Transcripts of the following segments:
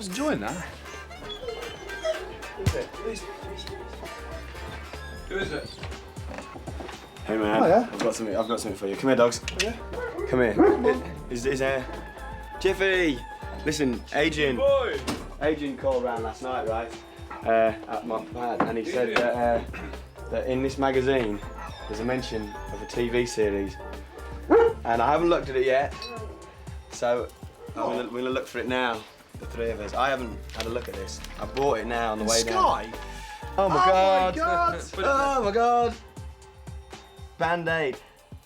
was enjoying that. Who is it? Hey man, Oh, yeah? I've got something for you. Come here, dogs. Oh, yeah? Come here. Is Jiffy? Listen, Adrian called round last night, right? At my pad, and he said that in this magazine there's a mention of a TV series, and I haven't looked at it yet, so we're gonna look for it now. The three of us. I haven't had a look at this. I bought it now on the way down. Sky? Oh my god! My god. Oh my god! Band-Aid.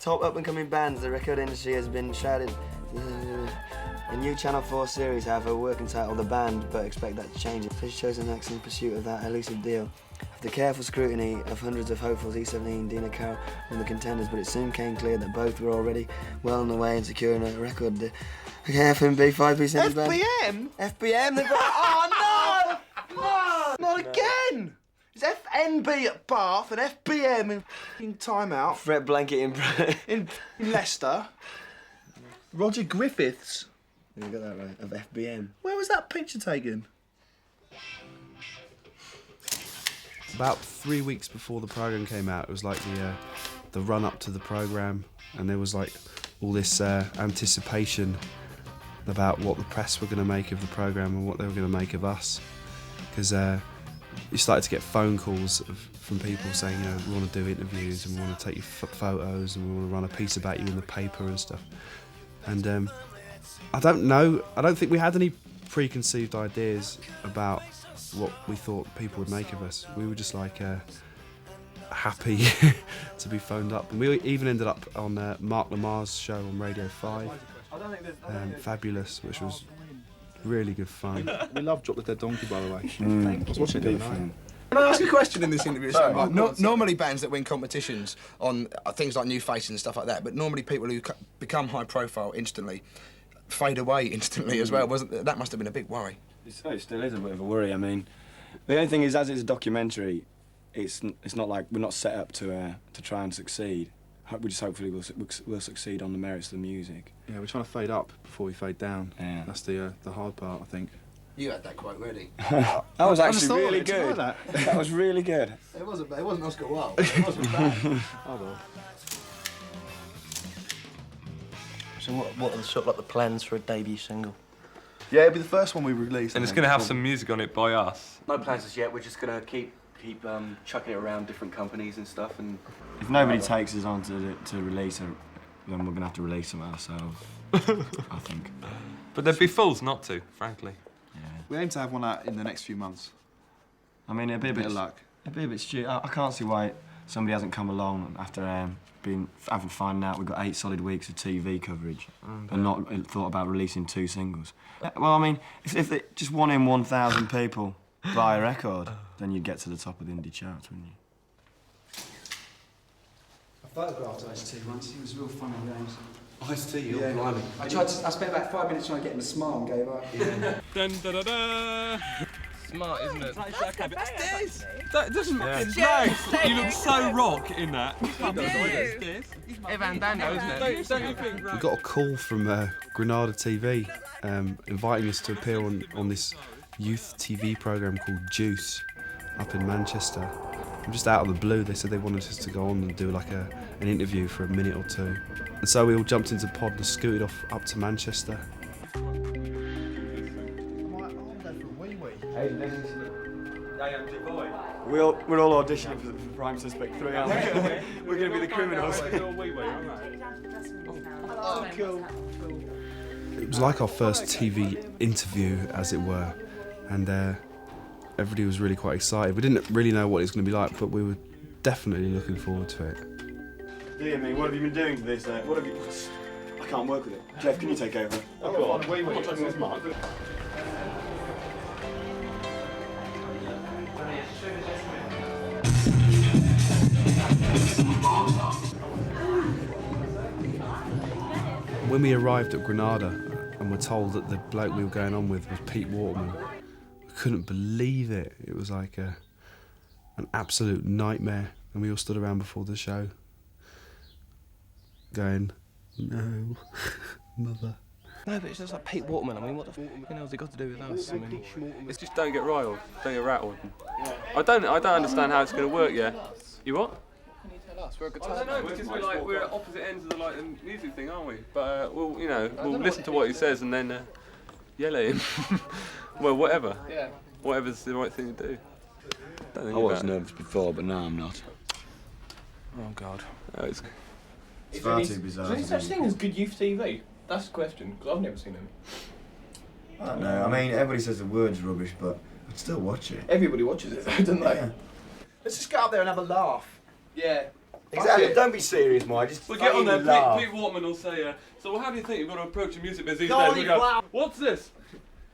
Top up-and-coming bands the record industry has been shouted. The new Channel 4 series have a working title, The Band, but expect that to change. Fish chose an act in pursuit of that elusive deal. After careful scrutiny of hundreds of hopefuls, E17, Dina Carroll were the contenders, but it soon came clear that both were already well on the way in securing a record deal. Okay, FMB, 5-piece indie band. FBM? FBM, they've got... Oh no! No! Not again! It's FNB at Bath and FBM in timeout. Fret Blanket in Leicester. Roger Griffiths. You got that right, of FBM. Where was that picture taken? About 3 weeks before the programme came out, it was like the run-up to the programme, and there was like all this anticipation about what the press were going to make of the programme and what they were going to make of us. Because you started to get phone calls from people saying, you know, we want to do interviews and we want to take your photos and we want to run a piece about you in the paper and stuff. And I don't know, I don't think we had any preconceived ideas about what we thought people would make of us. We were just like happy to be phoned up. And we even ended up on Mark Lamar's show on Radio 5, Fabulous, which was really good fun. We love Drop the Dead Donkey, by the way. I was watching it the other night. Can I ask a question in this interview? Normally bands that win competitions on things like New Faces and stuff like that, but normally people who become high profile instantly fade away instantly as well. That must have been a big worry. It still is a bit of a worry. I mean, the only thing is, as it's a documentary, it's not like we're not set up to try and succeed. We just hopefully we'll succeed on the merits of the music. Yeah, we're trying to fade up before we fade down. Yeah. That's the hard part, I think. You had that quite ready. That was actually really good. Like that was really good. It wasn't Oscar Wilde. It wasn't bad. Oh, well. So what are sort of like the plans for a debut single? Yeah, it'll be the first one we release. And it's going to have some music on it by us. No plans as yet. We're just going to keep chucking it around different companies and stuff. And if nobody takes us on to release it, then we're going to have to release them ourselves. I think. But they'd be fools not to, frankly. Yeah. We aim to have one out in the next few months. I mean, it'd be a bit of luck. It'd be a bit stupid. I can't see why somebody hasn't come along after having finding out we've got 8 solid weeks of TV coverage and not thought about releasing 2 singles. Well, I mean, if just 1 in 1,000 people buy a record, then you'd get to the top of the indie charts, wouldn't you? I photographed Ice-T once. He was real fun and games. Ice-T, you're blimey. I spent about 5 minutes trying to get him to smile and gave up. Dun, da, da, da. Smart, isn't it? That doesn't matter. No, you look so rock in that. Evan Daniel, isn't it? Don't you think? We got a call from Granada TV inviting us to appear on this youth TV programme called Juice up in Manchester. And just out of the blue, they said they wanted us to go on and do like an interview for a minute or 2. And so we all jumped into the pod and scooted off up to Manchester. We're all auditioning for Prime Suspect 3, aren't we? We're going to be the criminals. Oh, cool. It was like our first TV interview, as it were, and everybody was really quite excited. We didn't really know what it was going to be like, but we were definitely looking forward to it. Dear me, what have you been doing to this? What have you? I can't work with it. Jeff, can you take over? Oh, go on. I'm not taking this, Mark. When we arrived at Granada and were told that the bloke we were going on with was Pete Waterman, we couldn't believe it. It was like an absolute nightmare. And we all stood around before the show going, no, mother. No, but it's just like Pete Waterman. I mean, what the fucking hell's it got to do with us? I mean, It's just don't get riled, don't get rattled. I don't understand how it's going to work. Yeah. You what? we're a guitar I don't know, because we're at opposite ends of the music thing, aren't we? But we'll listen to what he says and then yell at him. Well, whatever. Yeah. Whatever's the right thing to do. Don't think I was about it. nervous before, but now I'm not. Oh God. Oh, it's far too bizarre. Is there any such thing as good youth TV? That's the question, because I've never seen them. I don't know. I mean, everybody says the word's rubbish, but I'd still watch it. Everybody watches it, don't they? Yeah. Let's just go up there and have a laugh. Yeah. Exactly. Don't be serious, Mike. Just We'll get on there. laugh. Pete Waterman will say, so how do you think you've got to approach a music business these Golly days? We go, wow. what's this?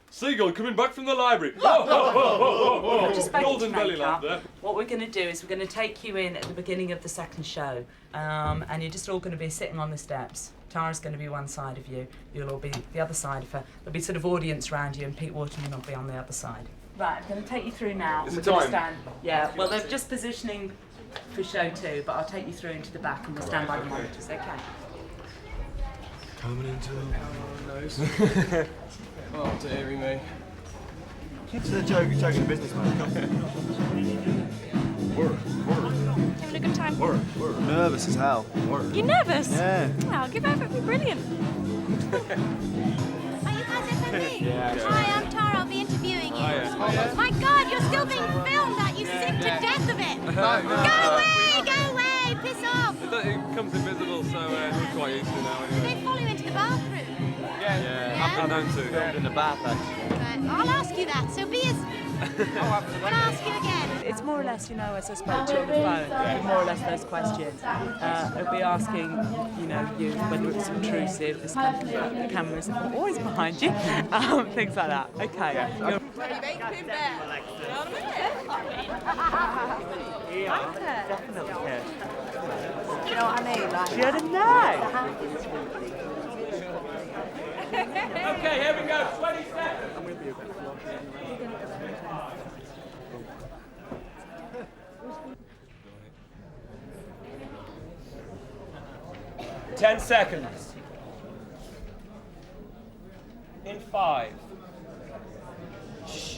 Seagull coming back from the library. Oh, Just spoken Golden to belly Makeup. laugh there. What we're going to do is we're going to take you in at the beginning of the second show, and you're just all going to be sitting on the steps. Tara's going to be one side of you, you'll all be the other side of her. There'll be sort of audience around you, and Pete Waterman will be on the other side. Right, I'm going to take you through now. Is it We're gonna time? stand. Yeah, well, they're just positioning for show 2, but I'll take you through into the back, and we'll stand by the monitors, okay? Coming into Nose. Oh, dearie me. It's a joking business, man. Having a good time? Nervous as hell. You nervous? Yeah. Oh, give over, it'll be brilliant. Are you guys FMB? Yeah. Hi, I'm Tara. I'll be interviewing you. Hiya. My God, you're still being filmed. Aren't you sick to death of it? Go away, piss off. It comes invisible, so we're quite used to it now Do anyway. they follow you into the bathroom? Yeah. Up and down too. In the bath, actually. Right, I'll ask you that. So be as. When I ask you again. It's more or less, as I spoke to you on the phone, more or less those questions. It'll be asking, you whether it's intrusive, this kind of thing, the cameras are always behind you, things like that. Okay. Yeah. Definitely good. You know what I mean? Like, You don't know. Okay, here we go. 20 seconds. 10 seconds. In 5. Shh.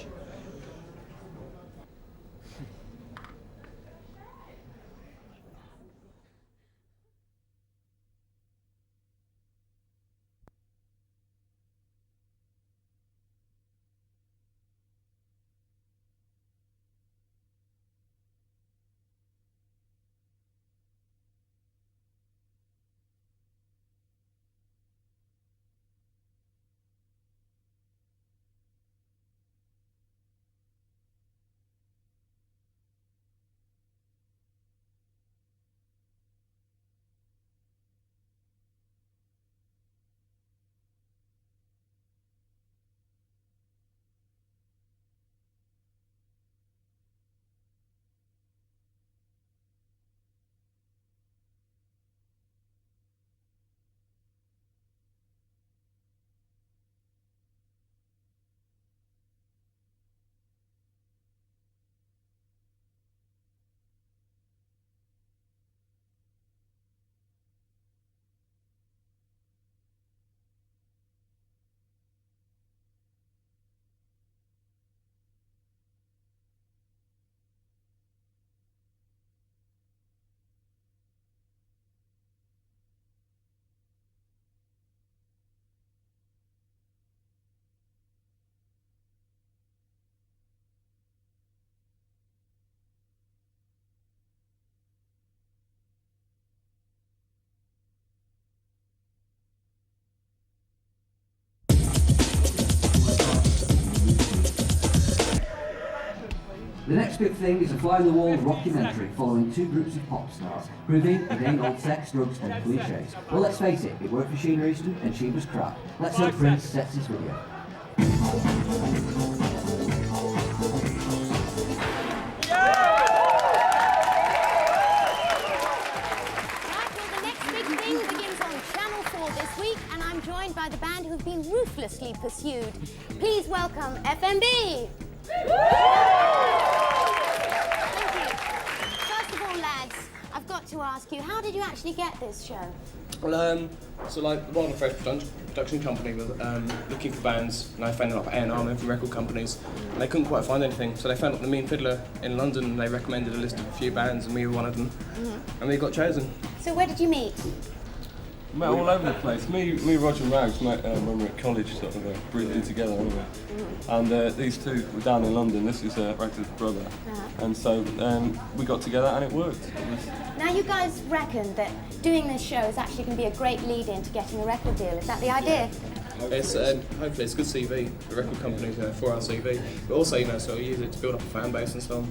The next big thing is a fly-on-the-wall rockumentary following two groups of pop stars, proving it ain't all sex, drugs and cliches. Well, let's face it worked for Sheena Easton and she was crap. Let's hope Prince sets this video. Joined by the band who've been ruthlessly pursued. Please welcome FMB. Thank you. First of all, lads, I've got to ask you, how did you actually get this show? Well, so like the Wild and Fresh production company were looking for bands, and they found like A&R men from record companies, and they couldn't quite find anything, so they found the Mean Fiddler in London, and they recommended a list of a few bands, and we were one of them, and we got chosen. So where did you meet? Met all over the place. Me, Roger and Rags met when we were at college, sort of breathing together, weren't we? And these two were down in London. This is Rags' brother, and so we got together and it worked. Now you guys reckon that doing this show is actually going to be a great lead-in to getting a record deal. Is that the idea? It's hopefully it's a good CV. The record company's for our CV, but also so we use it to build up a fan base and so on.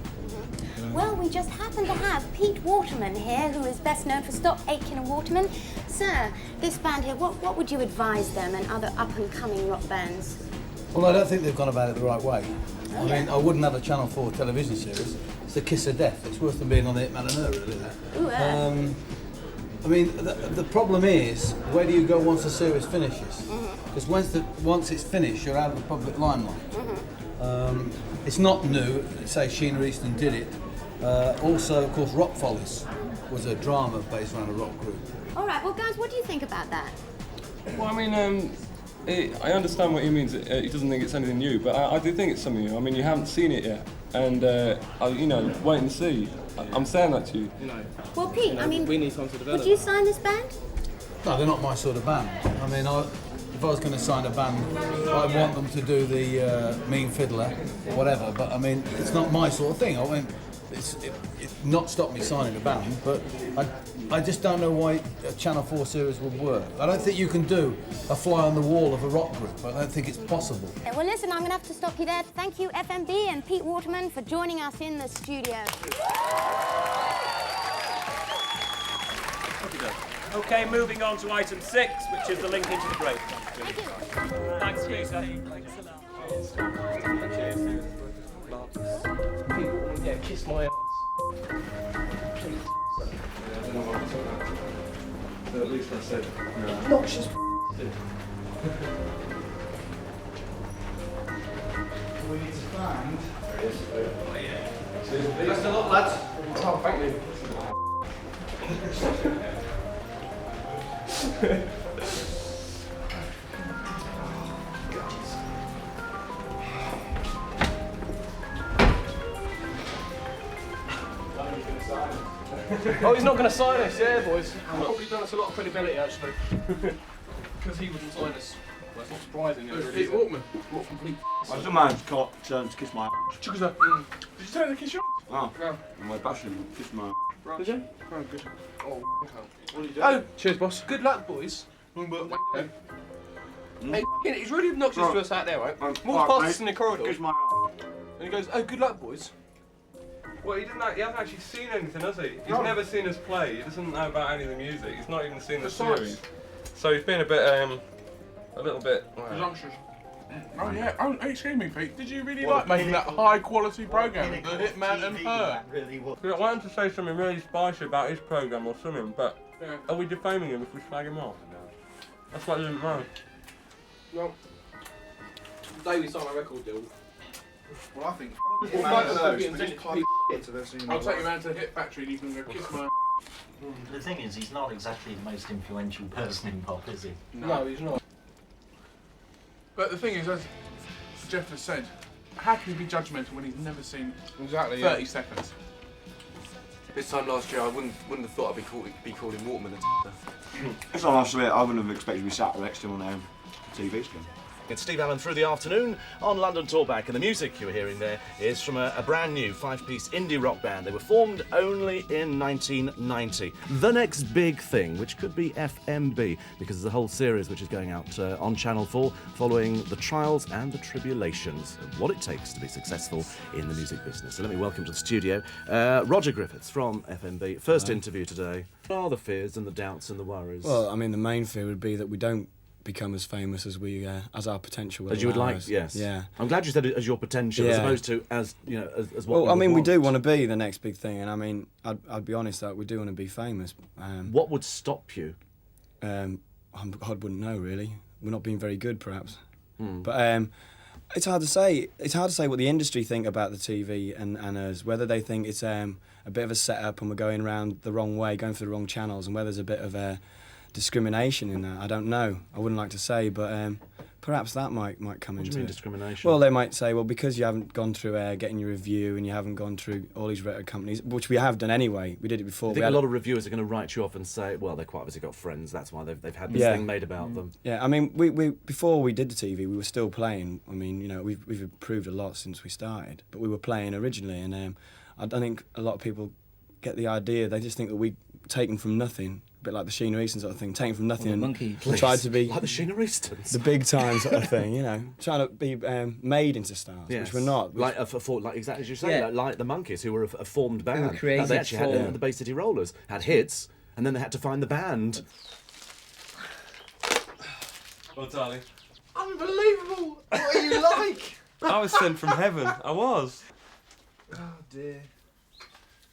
Well, we just happen to have Pete Waterman here, who is best known for Stop Aitken and Waterman. Sir, this band here, what would you advise them and other up-and-coming rock bands? Well, I don't think they've gone about it the right way. I mean, I wouldn't have a Channel 4 television series. It's the kiss of death. It's worse than being on It Man and Her, really. Ooh, I mean, the problem is, where do you go once the series finishes? Because once it's finished, you're out of the public limelight. It's not new, say Sheena Easton did it. Also, of course, Rock Follies was a drama based around a rock group. All right, well, guys, what do you think about that? Well, I mean, I understand what he means. He doesn't think it's anything new, but I do think it's something new. I mean, you haven't seen it yet, and wait and see. I'm saying that to you. Well, Pete, I mean, we need time to develop. would you sign this band? No, they're not my sort of band. I mean, if I was going to sign a band, I'd want them to do the Mean Fiddler, whatever. But I mean, it's not my sort of thing. I mean, it's not stopped me signing a band, but I just don't know why a Channel 4 series would work. I don't think you can do a fly on the wall of a rock group. I don't think it's possible. Okay, well, listen, I'm going to have to stop you there. Thank you, FMB and Pete Waterman, for joining us in the studio. Okay, moving on to item 6, which is the link into the break. Thank you. Thanks, Peter. Thanks a lot. Cheers. Yeah, kiss my ass. Please. I don't know what I'm talking about. But at least I said Noxious We need to find. There it is. Oh, yeah. Best of luck, lads. Oh, thank you. Oh, he's not going to sign us, yeah, boys. He's probably done us a lot of credibility, actually. Because he wouldn't sign us. Well, it's not surprising. Pete Walkman. What complete What's the man's got turns to kiss my ass? Did you tell him to kiss your Oh, no. My passion, kiss my ass. Did you? Oh, good. Oh, what are you doing? Oh, cheers, boss. Good luck, boys. Okay. Hey, he's really obnoxious to us out there, right? Walks past us in the corridor. Kiss my ass. And he goes, oh, good luck, boys. Well, he hasn't actually seen anything, has he? He's never seen us play. He doesn't know about any of the music. He's not even seen the series. So he's been a little bit... Presumptuous. Oh yeah, excuse me Pete, did you really like making that high quality programme, The Hitman and Her? I wanted to say something really spicy about his programme or something, but are we defaming him if we slag him off? That's what I didn't know. Well, today we signed a record deal. Well, I think. I'll take you round to the Hit Factory and you can go kiss my. The thing is, he's not exactly the most influential person in pop, is he? No, he's not. But the thing is, as Jeff has said, how can he be judgmental when he's never seen 30 seconds? This time last year, I wouldn't have thought I'd be called him Waterman. It's not honestly, I wouldn't have expected to be sat next to him on TV screen. It's Steve Allen through the afternoon on London Talkback, and the music you were hearing there is from a brand new 5-piece indie rock band. They were formed only in 1990. The next big thing, which could be FMB, because there's a whole series which is going out on Channel 4 following the trials and the tribulations of what it takes to be successful in the music business. So let me welcome to the studio Roger Griffiths from FMB. First interview today. What are the fears and the doubts and the worries? Well, I mean, the main fear would be that we don't become as famous as we as our potential would as you would like, yes. Yeah. I'm glad you said it as your potential as opposed to as as what. Well, I mean, we do want to be the next big thing, and I mean, I'd be honest that we do want to be famous. What would stop you? I wouldn't know really. We're not being very good, perhaps. But it's hard to say. It's hard to say what the industry think about the TV and us. Whether they think it's a bit of a setup and we're going around the wrong way, going for the wrong channels, and whether there's a bit of discrimination in that. I don't know. I wouldn't like to say, but perhaps that might come What into do you mean it. discrimination? Well, they might say, well, because you haven't gone through getting your review and you haven't gone through all these record companies, which we have done anyway. We did it before. I think a lot of reviewers are going to write you off and say, well, they've quite obviously got friends. That's why they've had this thing made about them. Yeah, I mean, we before we did the TV, we were still playing. I mean, you know, we've improved a lot since we started, but we were playing originally, and I don't think a lot of people get the idea. They just think that we taken from nothing. A bit like the Sheena Easton sort of thing, taken from nothing and tried to be like the Sheena Eastons, the big time sort of thing, you know, trying to be made into stars, which we're not. Like exactly as you say, like the Monkeys, who were a formed band. They actually had the Bay City Rollers had hits, and then they had to find the band. Well, darling. Unbelievable! What are you like? I was sent from heaven. I was. Oh dear.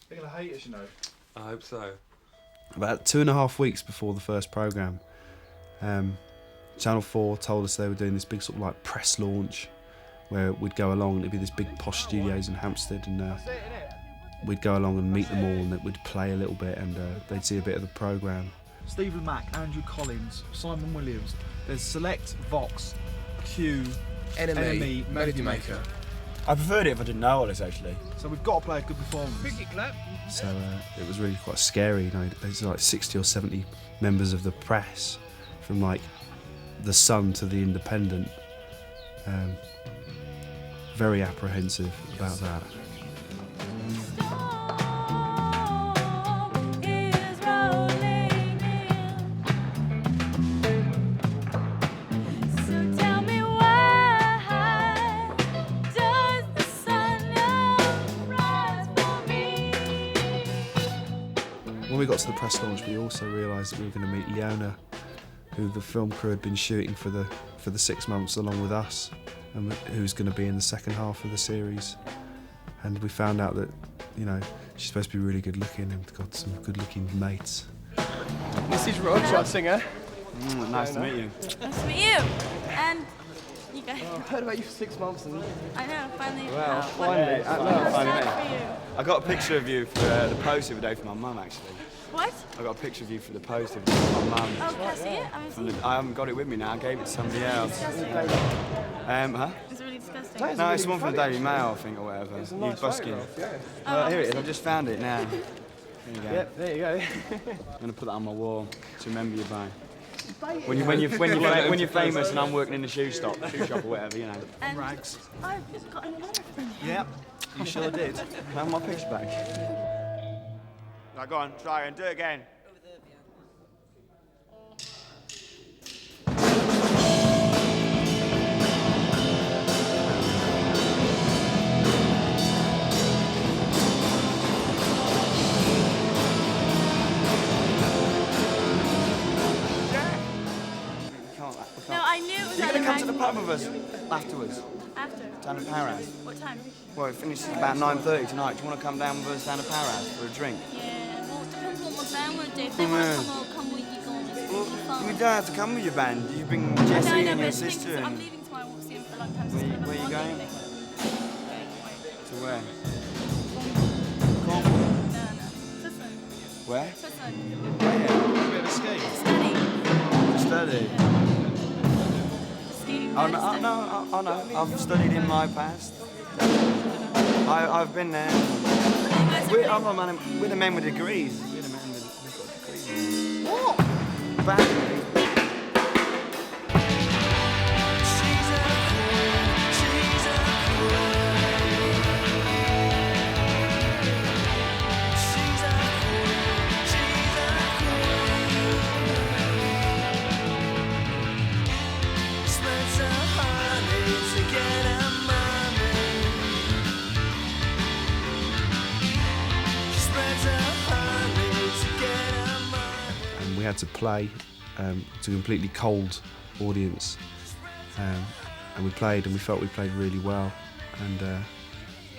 They're gonna hate us, you know. I hope so. About 2.5 weeks before the first programme, Channel 4 told us they were doing this big sort of like press launch where we'd go along and it'd be this big posh studios in Hampstead, and we'd go along and meet them all, and we'd play a little bit, and they'd see a bit of the programme. Stephen Mack, Andrew Collins, Simon Williams. There's Select, Vox, Q, Enemy, Melody Maker. I preferred it if I didn't know all this, actually. So we've got to play a good performance. So it was really quite scary. You know, there's like 60 or 70 members of the press, from like the Sun to the Independent. Very apprehensive about that. When we got to the press launch, we also realised that we were going to meet Leona, who the film crew had been shooting for the 6 months along with us, and who's going to be in the second half of the series. And we found out that, you know, she's supposed to be really good looking and got some good looking mates. This is Rod, right singer. Nice to meet you. Nice to meet you. And you go. Oh, I've heard about you for 6 months. And I know, finally. Well, finally. For you. I got a picture of you for the post the other day for my mum, actually. What? I got a picture of you for the post the other day for my mum. Oh, can I see it? I haven't got it with me now. I gave it to somebody else. Huh? It's really disgusting. No, it's one from the Daily Mail, I think, or whatever. It's a nice busking. Oh, Here it is. I just found it now. There you go. Yep, there you go. I'm gonna put that on my wall to remember you by. When you're famous and I'm working in the shoe shop or whatever, you know. And rags. I've got another from you. Yep, you sure did. Can I have my picture back? Now go on, try and do it again. No, I knew it was You're going to come to the pub with us afterwards? After? Down at Powerhouse. What time? Well, it finishes about 9:30 tonight. Do you want to come down with us down at Powerhouse for a drink? Yeah, well, it depends what my band would do. If they want to come, I'll come with you guys. It'll be fun. You don't have to come with your band. You bring Jessie I know, and but your the thing sister. is, I'm And leaving tomorrow. I won't see him for a long time. where are you going? To where? Where? Where? Study. Oh no, I've studied in my past. I've been there. We're the men with degrees. We're the men with degrees. What? Band. And we had to play to a completely cold audience, and we played, and we felt we played really well, and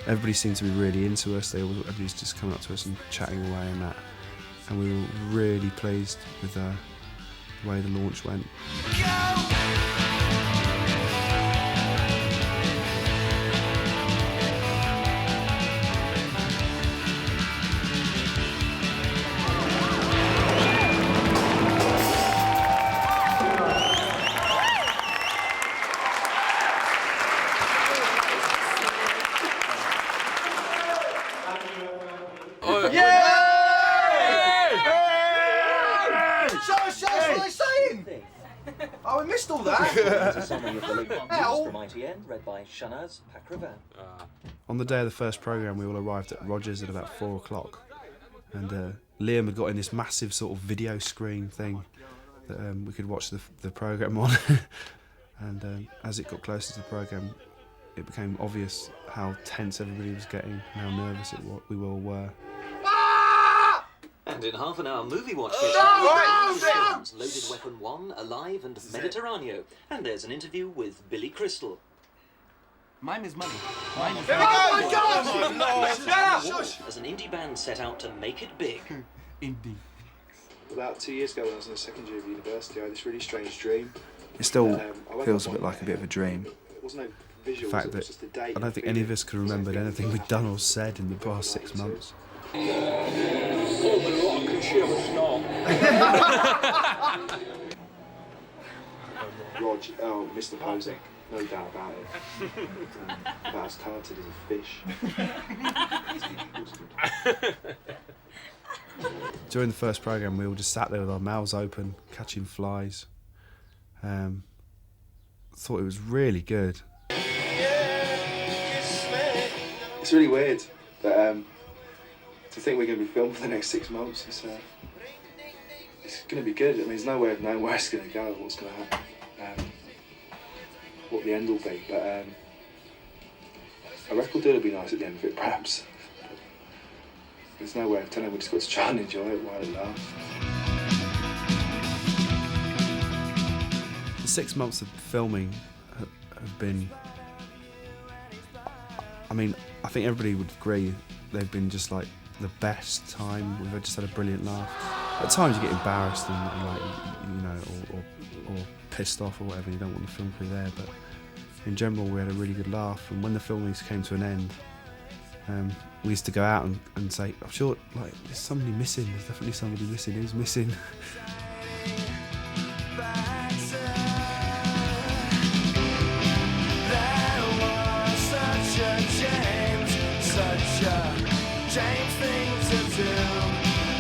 everybody seemed to be really into us. Everybody was just coming up to us and chatting away and that, and we were really pleased with the way the launch went. that. A summary of the late news from ITN, read by Shanaz Pakravan. On the day of the first programme, we all arrived at Rogers at about 4 o'clock. And Liam had got in this massive sort of video screen thing that we could watch the programme on. And as it got closer to the programme, it became obvious how tense everybody was getting and how nervous we all were. And in half an hour movie watch films, Loaded Weapon 1, Alive and Mediterraneo. And there's an interview with Billy Crystal. Mine is money. Mine is oh my God! As an indie band set out to make it big. Indie. About 2 years ago when I was in the second year of university, I had this really strange dream. It still feels a bit like a bit of a dream. It wasn't no The visuals, fact it was that just a date. I don't think any of us could have remembered anything we'd done or said in the past 6 months. Rog, oh, Mr. Posey, no doubt about it. About as talented as a fish. During the first programme, we all just sat there with our mouths open, catching flies. Thought it was really good. It's really weird that to think we're going to be filmed for the next 6 months. It's going to be good. I mean, there's no way of knowing where it's going to go, what's going to happen, what the end will be. But a record deal would be nice at the end of it, perhaps. There's no way of telling. We just got to try and enjoy it while it lasts. The 6 months of filming have been, I mean, I think everybody would agree they've been just like the best time. We've just had a brilliant laugh. At times you get embarrassed and like, you know, or pissed off or whatever, you don't want the film crew there, but in general we had a really good laugh. And when the filming came to an end, we used to go out and say, I'm sure, like, there's somebody missing, there's definitely somebody missing, who's missing? James thing to do.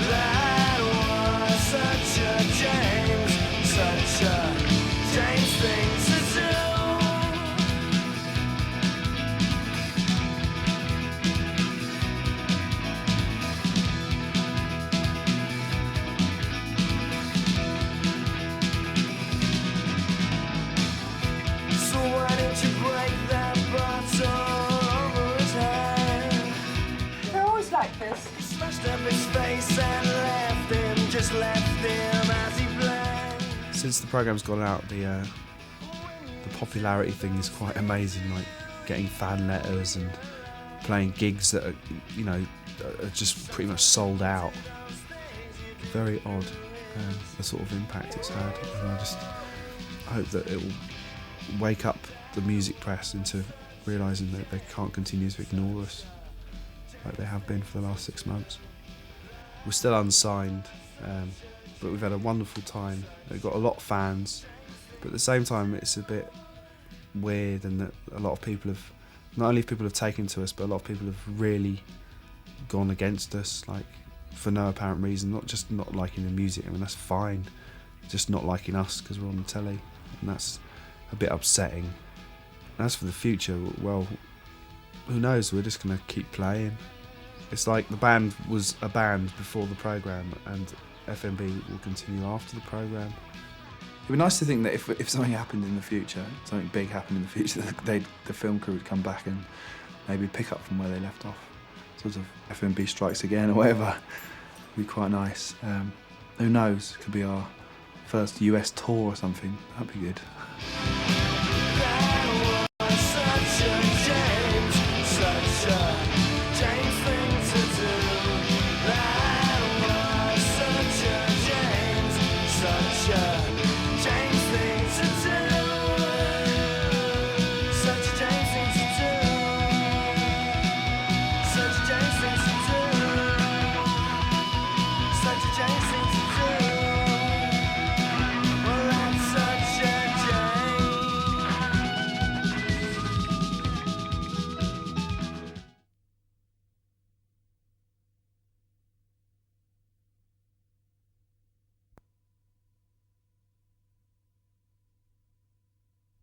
That was such a James thing to do. So why didn't you break that bottle over his head? They're always like this. Smashed up his face and left him, just left him as he played. Since the programme's gone out, the popularity thing is quite amazing, like getting fan letters and playing gigs that are, you know, are just pretty much sold out. Very odd, the sort of impact it's had, and I just hope that it will wake up the music press into realising that they can't continue to ignore us like they have been for the last 6 months. We're still unsigned, but we've had a wonderful time. We've got a lot of fans, but at the same time it's a bit weird, and that a lot of people have, not only people have taken to us, but a lot of people have really gone against us, like for no apparent reason, not just not liking the music. I mean, that's fine, just not liking us because we're on the telly, and that's a bit upsetting. And as for the future, well, who knows, we're just going to keep playing. It's like the band was a band before the programme, and FMB will continue after the programme. It'd be nice to think that if something happened in the future, something big happened in the future, that the film crew would come back and maybe pick up from where they left off. Sort of FMB strikes again or whatever. It'd be quite nice. Who knows, it could be our first US tour or something. That'd be good.